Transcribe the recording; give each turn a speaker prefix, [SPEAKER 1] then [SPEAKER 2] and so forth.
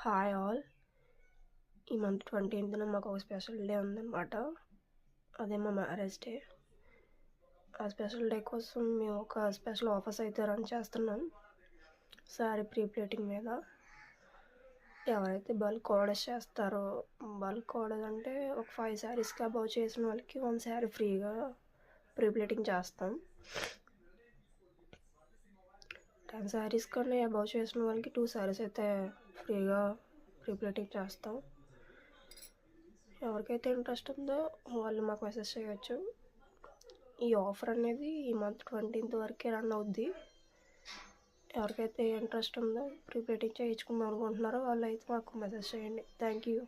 [SPEAKER 1] Hi all. ఈ month 20th మాకు ఒక స్పెషల్ డే ఉందన్నమాట. అదే మా మ్యారేజ్ డే. ఆ స్పెషల్ డే కోసం మేము ఒక స్పెషల్ ఆఫర్స్ అయితే రన్ చేస్తున్నాం శారీ ప్రీ ప్లేటింగ్ మీద. ఎవరైతే బల్క్ ఆర్డర్స్ చేస్తారో, బల్క్ ఆర్డర్ అంటే ఒక 5 శారీస్కి అబౌవ్ చేసిన వాళ్ళకి 1 శారీ ఫ్రీగా ప్రీ ప్లేటింగ్ చేస్తాం. 10 శారీస్ కన్నా అబౌవ్ చేసిన వాళ్ళకి 2 శారీస్ అయితే ఫ్రీగా ప్రీ ప్లేటింగ్ చేస్తాం. ఎవరికైతే ఇంట్రెస్ట్ ఉందో వాళ్ళు మాకు మెసేజ్ చేయొచ్చు. ఈ ఆఫర్ అనేది ఈ మంత్ 20th వరకే రన్ అవుద్ది. ఎవరికైతే ఇంట్రెస్ట్ ఉందో ప్రీ ప్లేటింగ్ చేయించుకుందాం అనుకుంటున్నారో వాళ్ళు అయితే మాకు మెసేజ్ చేయండి. Thank you.